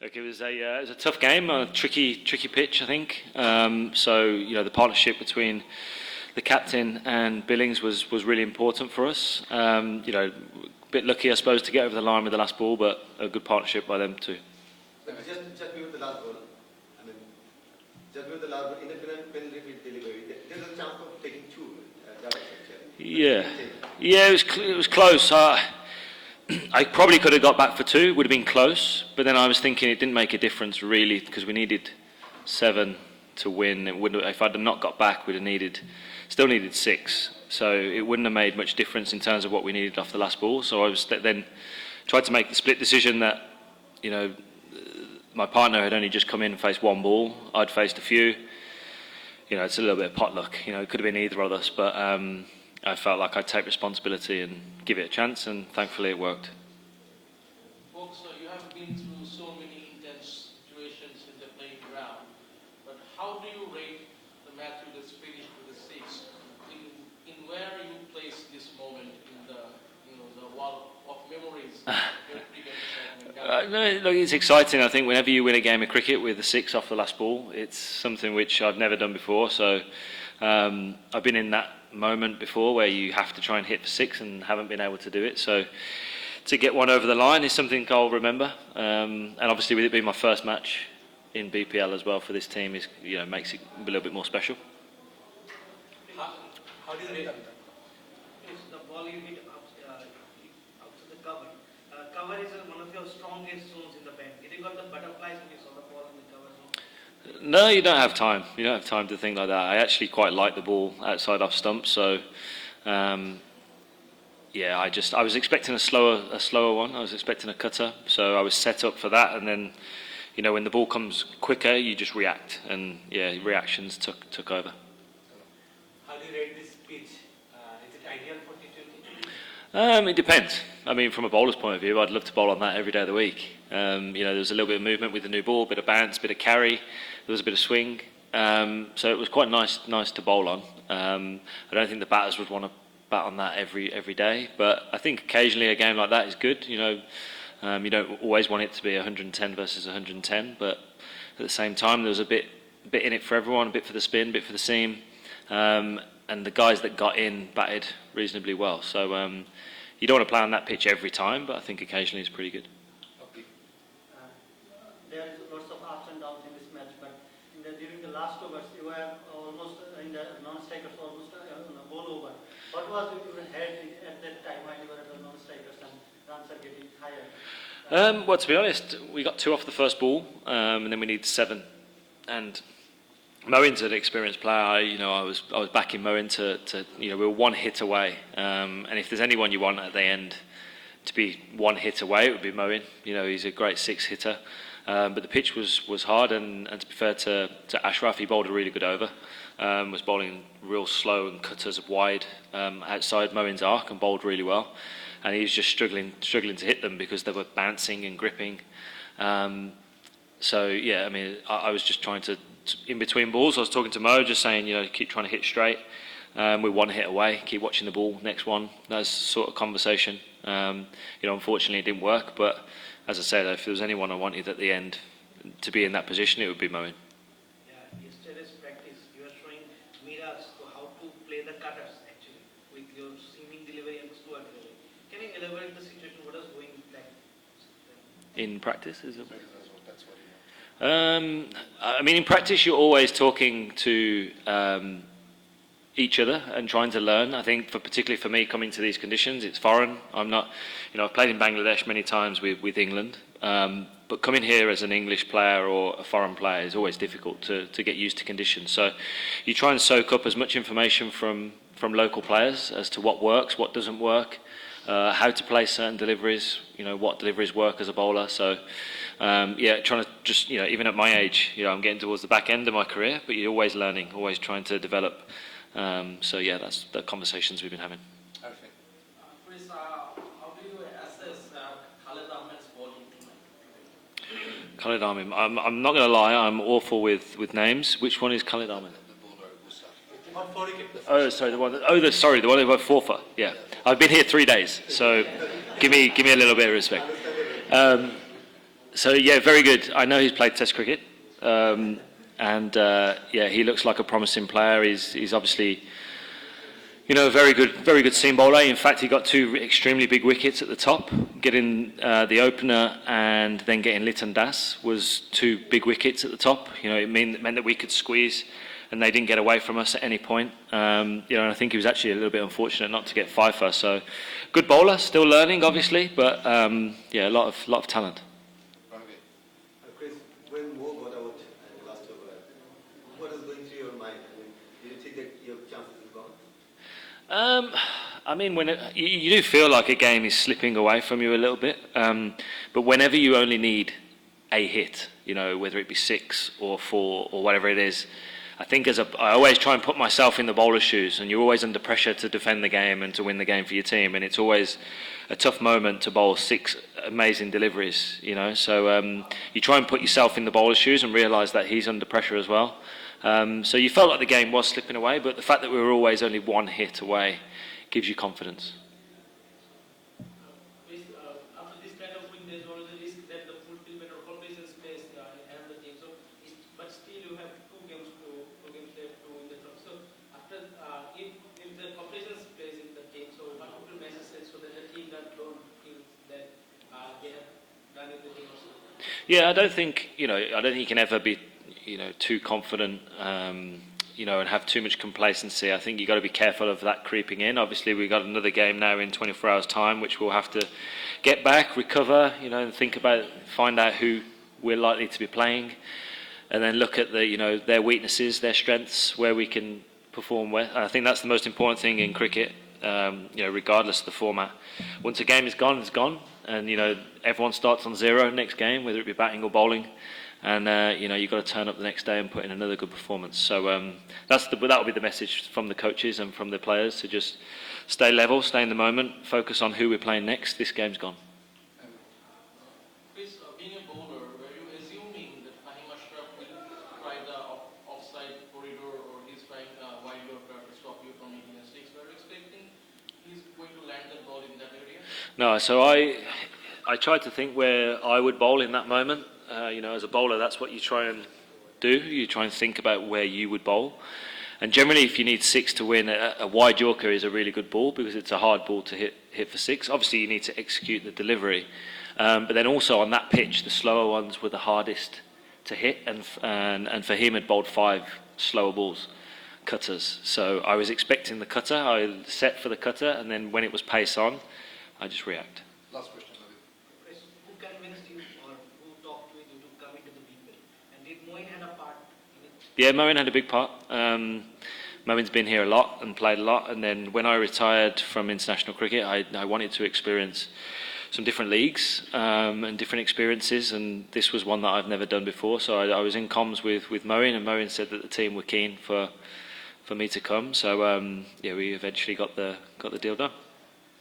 Look, it was a tough game, a tricky pitch, I think. So the partnership between the captain and Billings was really important for us. A bit lucky, I suppose, to get over the line with the last ball, but a good partnership by them too. Just before the last ball, just before the last ball, independent penalty delivery, there's a chance of taking two. Yeah, it was close. I probably could have got back for two, would have been close, but then I was thinking it didn't make a difference really because we needed 7 to win. It wouldn't, if I'd not got back, we'd have still needed 6. So it wouldn't have made much difference in terms of what we needed off the last ball. So I was then tried to make the split decision that, my partner had only just come in and faced one ball. I'd faced a few. It's a little bit of potluck. It could have been either of us, but I felt like I'd take responsibility and give it a chance, and thankfully it worked. Folks, you have been through so many intense situations in the playing ground, but how do you rate the match you just finished with the 6? In where you place this moment in the wall of memories? No, look, it's exciting. I think whenever you win a game of cricket with a 6 off the last ball, it's something which I've never done before. So I've been in that moment before where you have to try and hit for 6 and haven't been able to do it. So to get one over the line is something I'll remember. And obviously with it being my first match in BPL as well for this team is makes it a little bit more special. How do you rate the ball you hit up to the cover? Cover is one of your strongest zones in the band. Did you got the butterflies when you saw the ball in the cover zone? No, you don't have time. You don't have time to think like that. I actually quite like the ball outside off stump. So, I was expecting a slower one. I was expecting a cutter. So I was set up for that. And then, when the ball comes quicker, you just react. And reactions took over. How do you rate this pitch? Is it ideal for T20? It depends. From a bowler's point of view, I'd love to bowl on that every day of the week. There was a little bit of movement with the new ball, a bit of bounce, a bit of carry. There was a bit of swing. So it was quite nice to bowl on. I don't think the batters would want to bat on that every day, but I think occasionally a game like that is good. You don't always want it to be 110 versus 110, but at the same time there was a bit in it for everyone, a bit for the spin, a bit for the seam, and the guys that got in batted reasonably well. So you don't want to play on that pitch every time, but I think occasionally it's pretty good. Okay. There is lots of ups and downs in this match, but during the last overs, you were almost in the non-strikers, almost all over. What was your head at that time when you were at the non-strikers and runs are getting higher? Well, to be honest, we got 2 off the first ball, and then we needed 7. And Moen's an experienced player. I was backing Moen to we were 1 hit away. And if there's anyone you want at the end to be 1 hit away, it would be Moen. He's a great 6 hitter. But the pitch was hard, and to be fair to Ashraf, he bowled a really good over. Was bowling real slow and cutters wide outside Moen's arc and bowled really well. And he was just struggling to hit them because they were bouncing and gripping. I was just trying to, in between balls, I was talking to Mo, just saying, keep trying to hit straight. We're 1 hit away, keep watching the ball, next one. That's the sort of conversation. Unfortunately it didn't work, but as I said, if there was anyone I wanted at the end to be in that position, it would be Moen. Yesterday's practice, you are showing mirrors to how to play the cutters actually, with your seaming delivery and slower delivery. Can you elaborate the situation, what is going like? In practice, is it? In practice, you're always talking to each other and trying to learn. I think, particularly for me, coming to these conditions, it's foreign. I'm not, I've played in Bangladesh many times with England, but coming here as an English player or a foreign player is always difficult to get used to conditions. So you try and soak up as much information from local players as to what works, what doesn't work, how to play certain deliveries, what deliveries work as a bowler. So, trying to just, even at my age, I'm getting towards the back end of my career, but you're always learning, always trying to develop. That's the conversations we've been having. Perfect. Chris, how do you assess Khalid Ahmed's bowling tonight? Khalid Ahmed, I'm not going to lie, I'm awful with names. Which one is Khalid Ahmed? Oh, sorry, the one who went 4 for. Yeah, I've been here 3 days, so give me a little bit of respect. So yeah, very good. I know he's played Test cricket, and yeah, he looks like a promising player. He's obviously, you know, a very good seam bowler. In fact, he got 2 extremely big wickets at the top. Getting the opener and then getting litondas was 2 big wickets at the top. You know, it meant that we could squeeze, and they didn't get away from us at any point. You know, and I think he was actually a little bit unfortunate not to get 5 first. So, good bowler, still learning, obviously, but yeah, a lot of talent. Chris, when Mo got out in the last over, what was going through your mind? I mean, did you think that your chances were gone? I mean, you do feel like a game is slipping away from you a little bit, but whenever you only need a hit, you know, whether it be 6 or 4 or whatever it is, I think I always try and put myself in the bowler's shoes, and you're always under pressure to defend the game and to win the game for your team, and it's always a tough moment to bowl 6 amazing deliveries, you know. So you try and put yourself in the bowler's shoes and realise that he's under pressure as well. So you felt like the game was slipping away, but the fact that we were always only 1 hit away gives you confidence. After this kind of win, there's always a risk that the fulfillment or completion space and the team. So, but still you have 2 games left to win the trophy. So after if the completion space in the team, so what would the message say so that the team that don't feel that they have done it the team also? Yeah, I don't think you can ever be, you know, too confident. You know, and have too much complacency. I think you've got to be careful of that creeping in. Obviously, we've got another game now in 24 hours' time, which we'll have to get back, recover, you know, and think about, find out who we're likely to be playing, and then look at their weaknesses, their strengths, where we can perform well. I think that's the most important thing in cricket. You know, regardless of the format, once a game is gone, it's gone, and you know, everyone starts on 0 next game, whether it be batting or bowling. And you know, you've got to turn up the next day and put in another good performance. So that will be the message from the coaches and from the players, to just stay level, stay in the moment, focus on who we're playing next. This game's gone. Chris, being a bowler, were you assuming that Fahim Ashraf will try the offside corridor, or he's trying wide Yorker to stop you from making a 6? Were you expecting he's going to land the ball in that area? No, so I tried to think where I would bowl in that moment. You know, as a bowler, that's what you try and do. You try and think about where you would bowl. And generally, if you need 6 to win, a wide Yorker is a really good ball, because it's a hard ball to hit for 6. Obviously, you need to execute the delivery. But then also on that pitch, the slower ones were the hardest to hit. And for him, had bowled 5 slower balls, cutters. So I was expecting the cutter. I set for the cutter, and then when it was pace on, I just react. Last question. Chris, who convinced you or who talked with you to come into the people? And did Moin have a part in it? Yeah, Moin had a big part. Moin's been here a lot and played a lot, and then when I retired from international cricket, I wanted to experience some different leagues and different experiences, and this was one that I've never done before. So I was in comms with Moin, and Moin said that the team were keen for me to come. So yeah, we eventually got the deal done.